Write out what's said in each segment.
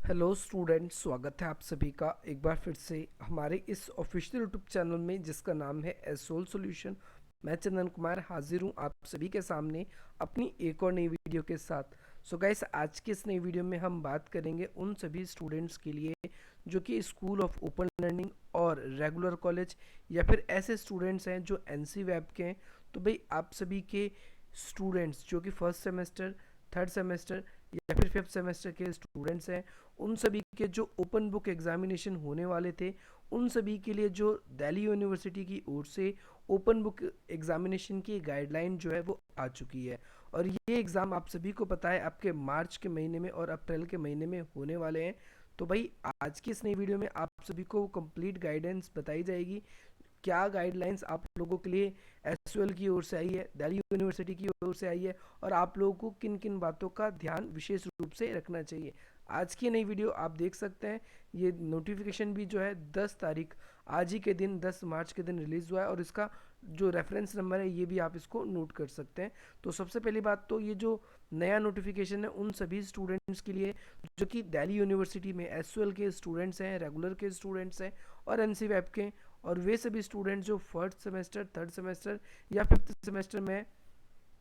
Hello students, स्वागत है आप सभी का एक बार फिर से हमारे इस ऑफिशियल यूट्यूब चैनल में जिसका नाम है एसोल सॉल्यूशन। मैं चंदन कुमार हाजिर हूँ आप सभी के सामने अपनी एक और नई वीडियो के साथ। सो गाइस, आज की इस नई वीडियो में हम बात करेंगे उन सभी स्टूडेंट्स के लिए जो कि स्कूल ऑफ ओपन लर्निंग और रेगुलर कॉलेज या फिर ऐसे स्टूडेंट्स हैं जो एनसी वेब के हैं। तो भाई आप सभी के स्टूडेंट्स जो कि फर्स्ट सेमेस्टर, थर्ड सेमेस्टर या फिर फिफ्थ सेमेस्टर के स्टूडेंट्स हैं, उन सभी के जो ओपन बुक एग्जामिनेशन होने वाले थे, उन सभी के लिए जो दिल्ली यूनिवर्सिटी की ओर से ओपन बुक एग्जामिनेशन की गाइडलाइन जो है वो आ चुकी है। और ये एग्ज़ाम आप सभी को पता है आपके मार्च के महीने में और अप्रैल के महीने में होने वाले हैं। तो भाई आज की इस नई वीडियो में आप सभी को कंप्लीट गाइडेंस बताई जाएगी, क्या गाइडलाइंस आप लोगों के लिए एसयूएल की ओर से आई है, दिल्ली यूनिवर्सिटी की ओर से आई है, और आप लोगों को किन किन बातों का ध्यान विशेष रूप से रखना चाहिए। आज की नई वीडियो आप देख सकते हैं। ये नोटिफिकेशन भी जो है 10 तारीख, आज ही के दिन 10 मार्च के दिन रिलीज़ हुआ है, और इसका जो रेफरेंस नंबर है ये भी आप इसको नोट कर सकते हैं। तो सबसे पहली बात तो ये जो नया नोटिफिकेशन है उन सभी स्टूडेंट्स के लिए जो कि दिल्ली यूनिवर्सिटी में एसयूएल के स्टूडेंट्स हैं, रेगुलर के स्टूडेंट्स हैं और एनसी वेब के, और वे सभी स्टूडेंट जो फर्स्ट सेमेस्टर, थर्ड सेमेस्टर या फिफ्थ सेमेस्टर में,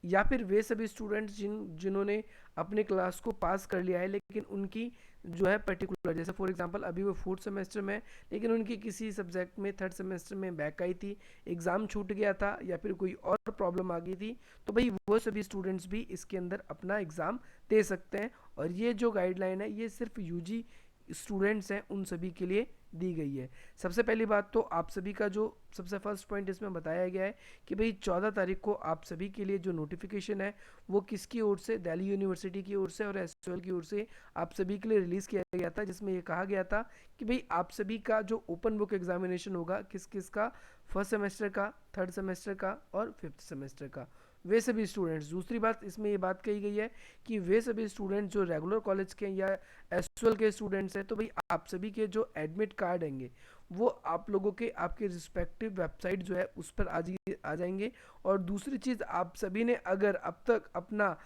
या फिर वे सभी स्टूडेंट्स जिन्होंने अपने क्लास को पास कर लिया है लेकिन उनकी जो है पर्टिकुलर, जैसे फॉर एग्जांपल अभी वो फोर्थ सेमेस्टर में लेकिन उनकी किसी सब्जेक्ट में थर्ड सेमेस्टर में बैक आई थी, एग्ज़ाम छूट गया था या फिर कोई और प्रॉब्लम आ गई थी, तो भाई वो सभी स्टूडेंट्स भी इसके अंदर अपना एग्ज़ाम दे सकते हैं। और ये जो गाइडलाइन है ये सिर्फ यूजी स्टूडेंट्स हैं उन सभी के लिए दी गई है। सबसे पहली बात तो आप सभी का जो सबसे फर्स्ट पॉइंट इसमें बताया गया है कि भाई 14 तारीख को आप सभी के लिए जो नोटिफिकेशन है वो किसकी ओर से, दिल्ली यूनिवर्सिटी की ओर से और एसयूएल की ओर से आप सभी के लिए रिलीज़ किया गया था, जिसमें ये कहा गया था कि भाई आप सभी का जो ओपन बुक एग्जामिनेशन होगा किस किस का, फर्स्ट सेमेस्टर का, थर्ड सेमेस्टर का और फिफ्थ सेमेस्टर का, वे सभी स्टूडेंट्स। दूसरी बात इसमें ये बात कही गई है कि वे सभी स्टूडेंट्स जो रेगुलर कॉलेज के या एसयूएल के स्टूडेंट्स हैं, तो भाई आप सभी के जो एडमिट कार्ड होंगे वो आप लोगों के आपके रिस्पेक्टिव वेबसाइट जो है उस पर आ जाएंगे। और दूसरी चीज़, आप सभी ने अगर अब तक अपना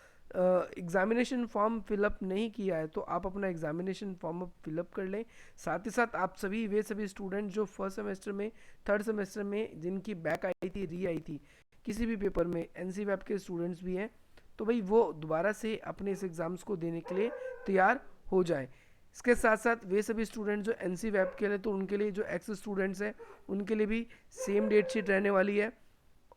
एग्जामिनेशन फॉर्म फिलअप नहीं किया है तो आप अपना एग्जामिनेशन फॉर्म फिलअप कर लें। साथ ही साथ आप सभी वे सभी स्टूडेंट जो फर्स्ट सेमेस्टर में, थर्ड सेमेस्टर में जिनकी बैक आई थी, री आई थी किसी भी पेपर में, एनसी वेब के स्टूडेंट्स भी हैं, तो भाई वो दोबारा से अपने इस एग्ज़ाम्स को देने के लिए तैयार हो जाएं। इसके साथ साथ वे सभी स्टूडेंट जो एनसी वेब के लिए, तो उनके लिए जो एक्स स्टूडेंट्स हैं उनके लिए भी सेम डेट शीट रहने वाली है,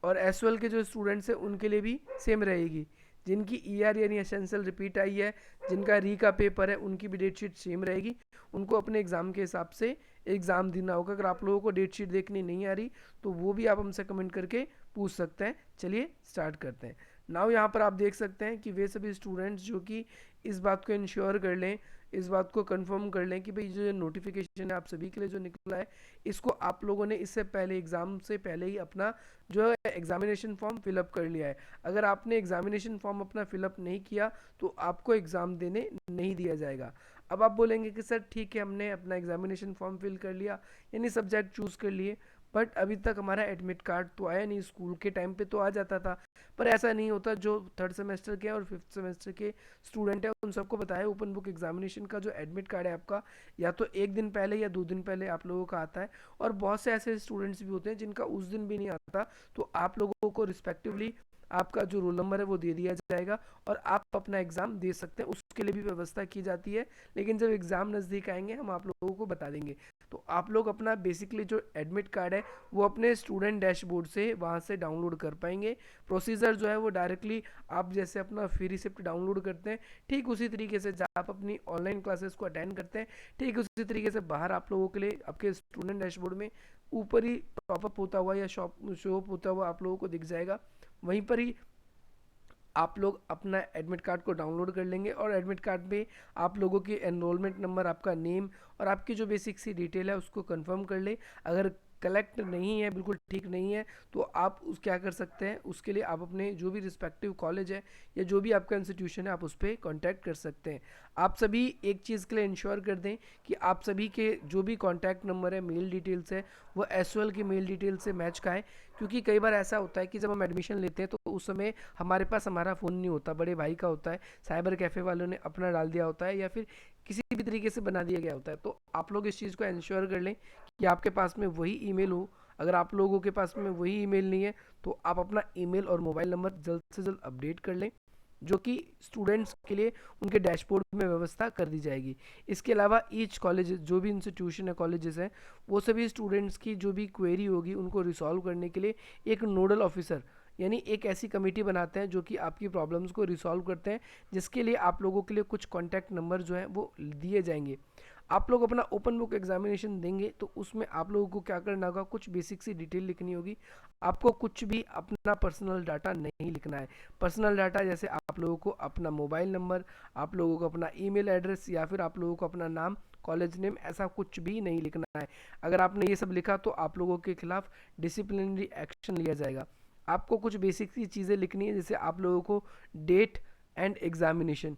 और एसयूएल के जो स्टूडेंट्स हैं उनके लिए भी सेम रहेगी। जिनकी ईआर यानी एसेंशियल रिपीट आई है, जिनका री का पेपर है, उनकी भी डेट शीट सेम रहेगी। उनको अपने एग्ज़ाम के हिसाब से एग्ज़ाम देना होगा। अगर आप लोगों को डेट शीट देखनी नहीं आ रही तो वो भी आप हमसे कमेंट करके पूछ सकते हैं। चलिए स्टार्ट करते हैं। नाउ यहाँ पर आप देख सकते हैं कि वे सभी स्टूडेंट्स जो कि इस बात को इंश्योर कर लें, इस बात को कंफर्म कर लें कि भाई जो नोटिफिकेशन है आप सभी के लिए जो निकला है, इसको आप लोगों ने इससे पहले, एग्ज़ाम से पहले ही अपना जो है एग्जामिनेशन फॉर्म फिलअप कर लिया है। अगर आपने एग्जामिनेशन फॉर्म अपना फिलअप नहीं किया तो आपको एग्ज़ाम देने नहीं दिया जाएगा। अब आप बोलेंगे कि सर ठीक है, हमने अपना एग्जामिनेशन फॉर्म फिल कर लिया यानी सब्जेक्ट चूज़ कर लिए, बट अभी तक हमारा एडमिट कार्ड तो आया नहीं। स्कूल के टाइम पे तो आ जाता था, पर ऐसा नहीं होता। जो थर्ड सेमेस्टर के और फिफ्थ सेमेस्टर के स्टूडेंट हैं उन सबको बताया ओपन बुक एग्जामिनेशन का जो एडमिट कार्ड है आपका या तो एक दिन पहले या 2 दिन पहले आप लोगों का आता है। और बहुत से ऐसे स्टूडेंट्स भी होते हैं जिनका उस दिन भी नहीं आता, तो आप लोगों को रिस्पेक्टिवली आपका जो रोल नंबर है वो दे दिया जाएगा और आप अपना एग्ज़ाम दे सकते हैं। उसके लिए भी व्यवस्था की जाती है, लेकिन जब एग्ज़ाम नज़दीक आएंगे हम आप लोगों को बता देंगे। तो आप लोग अपना बेसिकली जो एडमिट कार्ड है वो अपने स्टूडेंट डैशबोर्ड से वहाँ से डाउनलोड कर पाएंगे। प्रोसीजर जो है वो डायरेक्टली आप जैसे अपना फ्री रिसिप्ट डाउनलोड करते हैं, ठीक उसी तरीके से जब आप अपनी ऑनलाइन क्लासेस को अटेंड करते हैं, ठीक उसी तरीके से बाहर आप लोगों के लिए आपके स्टूडेंट डैशबोर्ड में ऊपर ही टॉपअप होता हुआ या शो अप होता हुआ आप लोगों को दिख जाएगा। वहीं पर ही आप लोग अपना एडमिट कार्ड को डाउनलोड कर लेंगे और एडमिट कार्ड में आप लोगों की एनरोलमेंट नंबर, आपका नेम और आपकी जो बेसिक सी डिटेल है उसको कंफर्म कर ले। अगर कलेक्ट नहीं है, बिल्कुल ठीक नहीं है, तो आप उस क्या कर सकते हैं, उसके लिए आप अपने जो भी रिस्पेक्टिव कॉलेज है या जो भी आपका इंस्टीट्यूशन है आप उस पर कॉन्टैक्ट कर सकते हैं। आप सभी एक चीज़ के लिए इंश्योर कर दें कि आप सभी के जो भी कॉन्टैक्ट नंबर है, मेल डिटेल्स है, वो एसओएल की मेल डिटेल से मैच का है। क्योंकि कई बार ऐसा होता है कि जब हम एडमिशन लेते हैं तो उस समय हमारे पास हमारा फ़ोन नहीं होता, बड़े भाई का होता है, साइबर कैफ़े वालों ने अपना डाल दिया होता है, या फिर किसी भी तरीके से बना दिया गया होता है। तो आप लोग इस चीज़ को इंश्योर कर लें कि आपके पास में वही ईमेल हो। अगर आप लोगों के पास में वही ईमेल नहीं है तो आप अपना ईमेल और मोबाइल नंबर जल्द से जल्द अपडेट कर लें, जो कि स्टूडेंट्स के लिए उनके डैशबोर्ड में व्यवस्था कर दी जाएगी। इसके अलावा ईच कॉलेज, जो भी इंस्टीट्यूशन है, कॉलेजेस हैं, वो सभी स्टूडेंट्स की जो भी क्वेरी होगी उनको रिसॉल्व करने के लिए एक नोडल ऑफिसर यानी एक ऐसी कमेटी बनाते हैं जो कि आपकी प्रॉब्लम्स को रिसॉल्व करते हैं, जिसके लिए आप लोगों के लिए कुछ कॉन्टैक्ट नंबर जो हैं वो दिए जाएंगे। आप लोग अपना ओपन बुक एग्जामिनेशन देंगे तो उसमें आप लोगों को क्या करना होगा, कुछ बेसिक सी डिटेल लिखनी होगी। आपको कुछ भी अपना पर्सनल डाटा नहीं लिखना है। पर्सनल डाटा जैसे आप लोगों को अपना मोबाइल नंबर, आप लोगों को अपना ईमेल एड्रेस या फिर आप लोगों को अपना नाम, कॉलेज नेम, ऐसा कुछ भी नहीं लिखना है। अगर आपने ये सब लिखा तो आप लोगों के खिलाफ डिसिप्लिनरी एक्शन लिया जाएगा। आपको कुछ बेसिक सी चीज़ें लिखनी है, जैसे आप लोगों को डेट एंड एग्जामिनेशन,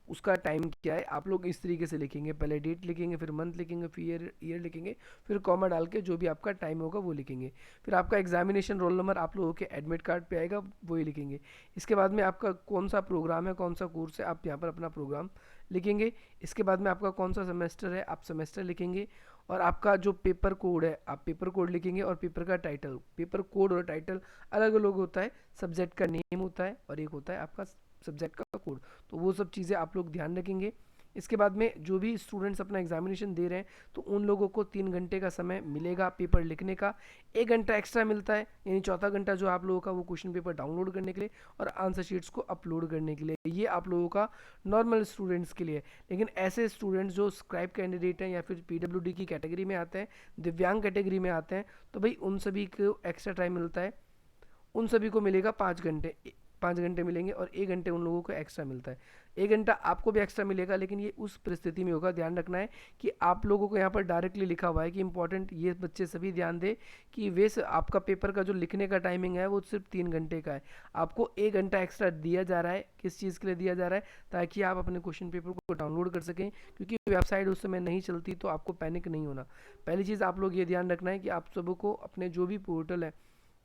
उसका टाइम क्या है, आप लोग इस तरीके से लिखेंगे। पहले डेट लिखेंगे, फिर मंथ लिखेंगे, फिर ईयर लिखेंगे, फिर कॉमा डाल के जो भी आपका टाइम होगा वो लिखेंगे। फिर आपका एग्जामिनेशन रोल नंबर आप लोगों के एडमिट कार्ड पे आएगा, वही लिखेंगे। इसके बाद में आपका कौन सा प्रोग्राम है, कौन सा कोर्स है, आप यहाँ पर अपना प्रोग्राम लिखेंगे। इसके बाद में आपका कौन सा सेमेस्टर है, आप सेमेस्टर लिखेंगे। और आपका जो पेपर कोड है, आप पेपर कोड लिखेंगे। और पेपर का टाइटल, पेपर कोड और टाइटल अलग अलग होता है। सब्जेक्ट का नेम होता है और एक होता है आपका सब्जेक्ट का कोड। तो वो सब चीज़ें आप लोग ध्यान रखेंगे। इसके बाद में जो भी स्टूडेंट्स अपना एग्जामिनेशन दे रहे हैं तो उन लोगों को 3 घंटे का समय मिलेगा पेपर लिखने का। 1 घंटा एक्स्ट्रा मिलता है, यानी चौथा घंटा जो आप लोगों का वो क्वेश्चन पेपर डाउनलोड करने के लिए और आंसर शीट्स को अपलोड करने के लिए। ये आप लोगों का नॉर्मल स्टूडेंट्स के लिए। लेकिन ऐसे स्टूडेंट्स जो स्क्राइब कैंडिडेट हैं या फिर पीडब्ल्यूडी की कैटेगरी में आते हैं, दिव्यांग कैटेगरी में आते हैं, तो भाई उन सभी को एक्स्ट्रा टाइम मिलता है। उन सभी को मिलेगा 5 घंटे, 5 घंटे मिलेंगे और 1 घंटे उन लोगों को एक्स्ट्रा मिलता है। 1 घंटा आपको भी एक्स्ट्रा मिलेगा, लेकिन ये उस परिस्थिति में होगा। ध्यान रखना है कि आप लोगों को यहाँ पर डायरेक्टली लिखा हुआ है कि इंपॉर्टेंट, ये बच्चे सभी ध्यान दें कि आपका पेपर का जो लिखने का टाइमिंग है वो सिर्फ 3 घंटे का है। आपको 1 घंटा एक्स्ट्रा दिया जा रहा है। किस चीज़ के लिए दिया जा रहा है? ताकि आप अपने क्वेश्चन पेपर को डाउनलोड कर सकें, क्योंकि वेबसाइट उस समय नहीं चलती। तो आपको पैनिक नहीं होना। पहली चीज़ आप लोग ये ध्यान रखना है कि आप सबको अपने जो भी पोर्टल है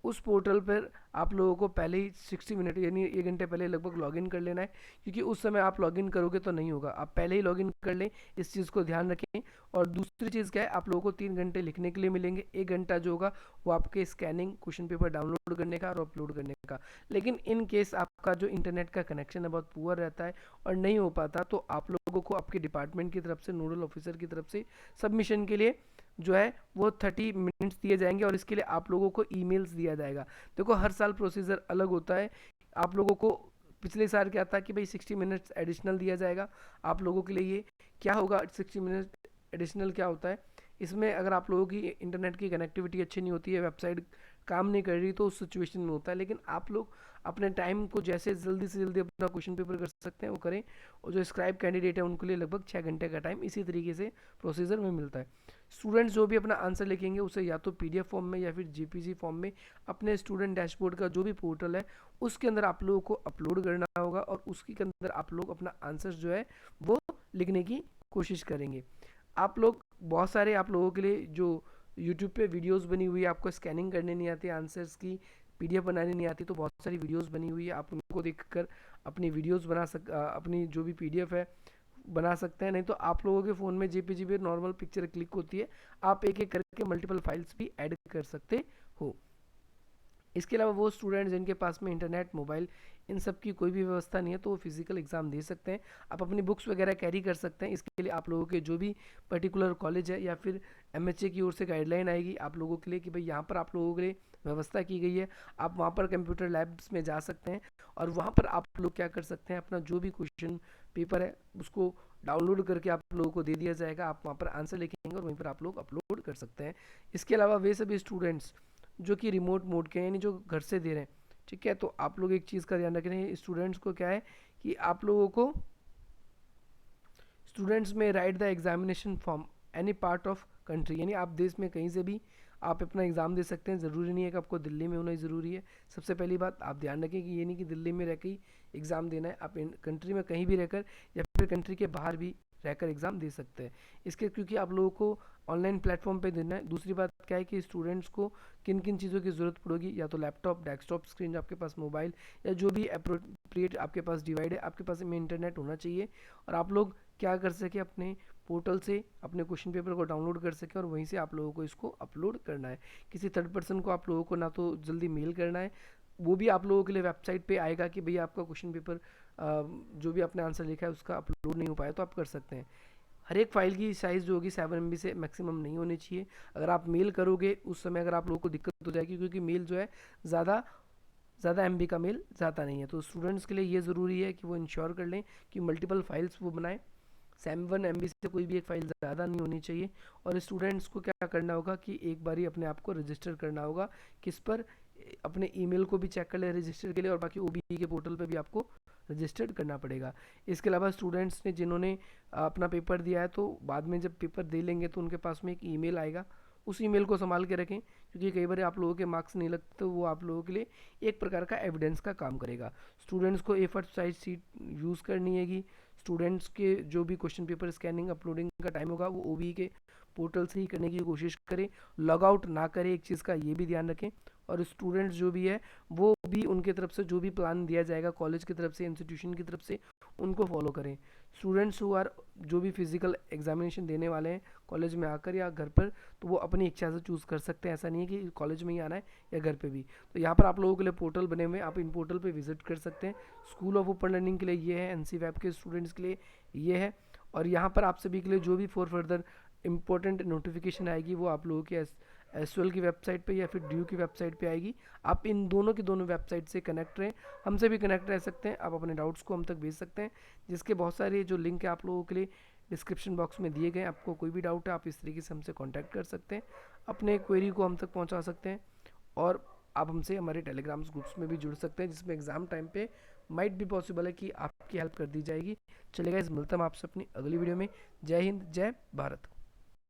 उस पोर्टल पर आप लोगों को पहले ही 60 मिनट यानी 1 घंटे पहले लगभग लॉगिन कर लेना है, क्योंकि उस समय आप लॉगिन करोगे तो नहीं होगा। आप पहले ही लॉगिन कर लें, इस चीज़ को ध्यान रखें। और दूसरी चीज़ क्या है, आप लोगों को 3 घंटे लिखने के लिए मिलेंगे। 1 घंटा जो होगा वो आपके स्कैनिंग, क्वेश्चन पेपर डाउनलोड करने का और अपलोड करने का। लेकिन इन केस आपका जो इंटरनेट का कनेक्शन है बहुत पुअर रहता है और नहीं हो पाता, तो आप लोगों को आपके डिपार्टमेंट की तरफ से, नोडल ऑफिसर की तरफ से सबमिशन के लिए जो है वो 30 मिनट्स दिए जाएंगे और इसके लिए आप लोगों को ईमेल्स दिया जाएगा। देखो हर साल प्रोसीजर अलग होता है। आप लोगों को पिछले साल क्या था कि भाई 60 मिनट्स एडिशनल दिया जाएगा आप लोगों के लिए। ये क्या होगा, 60 मिनट एडिशनल क्या होता है? इसमें अगर आप लोगों की इंटरनेट की कनेक्टिविटी अच्छी नहीं होती है, वेबसाइट काम नहीं कर रही, तो उस सिचुएशन में होता है। लेकिन आप लोग अपने टाइम को जैसे जल्दी से जल्दी अपना क्वेश्चन पेपर कर सकते हैं वो करें। और जो स्क्राइब कैंडिडेट है उनके लिए लगभग 6 घंटे का टाइम इसी तरीके से प्रोसीजर में मिलता है। स्टूडेंट्स जो भी अपना आंसर लिखेंगे उसे या तो पीडीएफ फॉर्म में या फिर जेपीजी फॉर्म में अपने स्टूडेंट डैशबोर्ड का जो भी पोर्टल है उसके अंदर आप लोगों को अपलोड करना होगा और उसके अंदर आप लोग अपना आंसर जो है वो लिखने की कोशिश करेंगे। आप लोग बहुत सारे, आप लोगों के लिए जो यूट्यूब पे वीडियोस बनी हुई है, आपको स्कैनिंग करने नहीं आती, आंसर्स की पीडीएफ बनाने नहीं आती, तो बहुत सारी वीडियोस बनी हुई है। आप उनको देखकर अपनी वीडियोस अपनी जो भी पीडीएफ है बना सकते हैं। नहीं तो आप लोगों के फ़ोन में जेपीजी पे नॉर्मल पिक्चर क्लिक होती है, आप एक एक करके मल्टीपल फाइल्स भी ऐड कर सकते हो। इसके अलावा वो स्टूडेंट जिनके पास में इंटरनेट, मोबाइल, इन सब की कोई भी व्यवस्था नहीं है तो वो फिजिकल एग्ज़ाम दे सकते हैं। आप अपनी बुक्स वगैरह कैरी कर सकते हैं। इसके लिए आप लोगों के जो भी पर्टिकुलर कॉलेज है या फिर एमएचए की ओर से गाइडलाइन आएगी आप लोगों के लिए कि भाई यहाँ पर आप लोगों के लिए व्यवस्था की गई है, आप वहाँ पर कंप्यूटर लैब्स में जा सकते हैं और वहाँ पर आप लोग क्या कर सकते हैं, अपना जो भी क्वेश्चन पेपर है उसको डाउनलोड करके आप लोगों को दे दिया जाएगा। आप वहाँ पर आंसर लिखेंगे और वहीं पर आप लोग अपलोड कर सकते हैं। इसके अलावा वे सभी स्टूडेंट्स जो कि रिमोट मोड के हैं, यानी जो घर से दे रहे हैं, ठीक है, तो आप लोग एक चीज़ का ध्यान रखें, स्टूडेंट्स को क्या है कि आप लोगों को स्टूडेंट्स में right the examination form any part of country, यानी आप देश में कहीं से भी आप अपना एग्ज़ाम दे सकते हैं। ज़रूरी नहीं है कि आपको दिल्ली में होना ही ज़रूरी है। सबसे पहली बात आप ध्यान रखें कि ये नहीं कि दिल्ली में रह के ही एग्ज़ाम देना है, आप कंट्री में कहीं भी रहकर या फिर कंट्री के बाहर भी रहकर एग्ज़ाम दे सकते हैं। इसके क्योंकि आप लोगों को ऑनलाइन प्लेटफॉर्म पे देना है। दूसरी बात क्या है कि स्टूडेंट्स को किन किन चीज़ों की ज़रूरत पड़ेगी, या तो लैपटॉप, डेस्कटॉप स्क्रीन आपके पास, मोबाइल, या जो भी अप्रोप्रिएट आपके पास डिवाइड है, आपके पास में इंटरनेट होना चाहिए। और आप लोग क्या कर सके, अपने पोर्टल से अपने क्वेश्चन पेपर को डाउनलोड कर सके और वहीं से आप लोगों को इसको अपलोड करना है। किसी थर्ड पर्सन को आप लोगों को ना तो जल्दी मेल करना है, वो भी आप लोगों के लिए वेबसाइट पे आएगा कि भैया आपका क्वेश्चन पेपर जो भी आपने आंसर लिखा है उसका अपलोड नहीं हो पाया, तो आप कर सकते हैं। हर एक फाइल की साइज़ जो होगी 7 MB से मैक्सिमम नहीं होनी चाहिए। अगर आप मेल करोगे उस समय अगर आप लोगों को दिक्कत हो जाएगी, क्योंकि मेल जो है ज़्यादा ज़्यादा MB का मेल जाता नहीं है। तो स्टूडेंट्स के लिए ये ज़रूरी है कि वो इंश्योर कर लें कि मल्टीपल फाइल्स वो बनाएं। 7 MB से कोई भी एक फ़ाइल ज़्यादा नहीं होनी चाहिए। और स्टूडेंट्स को क्या करना होगा कि एक बारी अपने आप को रजिस्टर करना होगा, किस पर, अपने ईमेल को भी चेक कर ले रजिस्टर के लिए, और बाकी OBE के पोर्टल पे भी आपको रजिस्टर्ड करना पड़ेगा। इसके अलावा स्टूडेंट्स ने जिन्होंने अपना पेपर दिया है, तो बाद में जब पेपर दे लेंगे तो उनके पास में एक ईमेल आएगा, उस ईमेल को संभाल के रखें, क्योंकि कई बार आप लोगों के मार्क्स नहीं लगते तो वो आप लोगों के लिए एक प्रकार का एविडेंस का काम करेगा। स्टूडेंट्स को A4 साइज शीट यूज़ करनी हैगी। स्टूडेंट्स के जो भी क्वेश्चन पेपर स्कैनिंग अपलोडिंग का टाइम होगा वो OBE के पोर्टल से ही करने की कोशिश करें, लॉग आउट ना करें, एक चीज़ का ये भी ध्यान रखें। और स्टूडेंट्स जो भी है वो भी उनके तरफ से जो भी प्लान दिया जाएगा कॉलेज की तरफ से, इंस्टीट्यूशन की तरफ से, उनको फॉलो करें। स्टूडेंट्स हु आर जो भी फिजिकल एग्जामिनेशन देने वाले हैं कॉलेज में आकर या घर पर, तो वो अपनी इच्छा से चूज़ कर सकते हैं। ऐसा नहीं है कि कॉलेज में ही आना है या घर पे भी। तो यहाँ पर आप लोगों के लिए पोर्टल बने हुए हैं, आप इन पोर्टल पे विजिट कर सकते हैं। स्कूल ऑफ ओपन लर्निंग के लिए ये है, NC वेब के स्टूडेंट्स के लिए ये है। और यहाँ पर आप सभी के लिए जो भी फॉर फर्दर इंपॉर्टेंट नोटिफिकेशन आएगी वो आप लोगों के SOL की वेबसाइट पे या फिर ड्यू की वेबसाइट पे आएगी। आप इन दोनों की दोनों वेबसाइट से कनेक्ट रहें, हमसे भी कनेक्ट रह सकते हैं। आप अपने डाउट्स को हम तक भेज सकते हैं, जिसके बहुत सारे जो लिंक है आप लोगों के लिए डिस्क्रिप्शन बॉक्स में दिए गए। आपको कोई भी डाउट है आप इस तरीके से हमसे कांटेक्ट कर सकते हैं, अपने क्वेरी को हम तक पहुंचा सकते हैं। और आप हमसे हमारे टेलीग्राम्स ग्रुप्स में भी जुड़ सकते हैं, जिसमें एग्ज़ाम टाइम पे माइट भी पॉसिबल है कि आपकी हेल्प कर दी जाएगी। चलेगा, इस मिलता हम आपसे अपनी अगली वीडियो में। जय हिंद, जय भारत।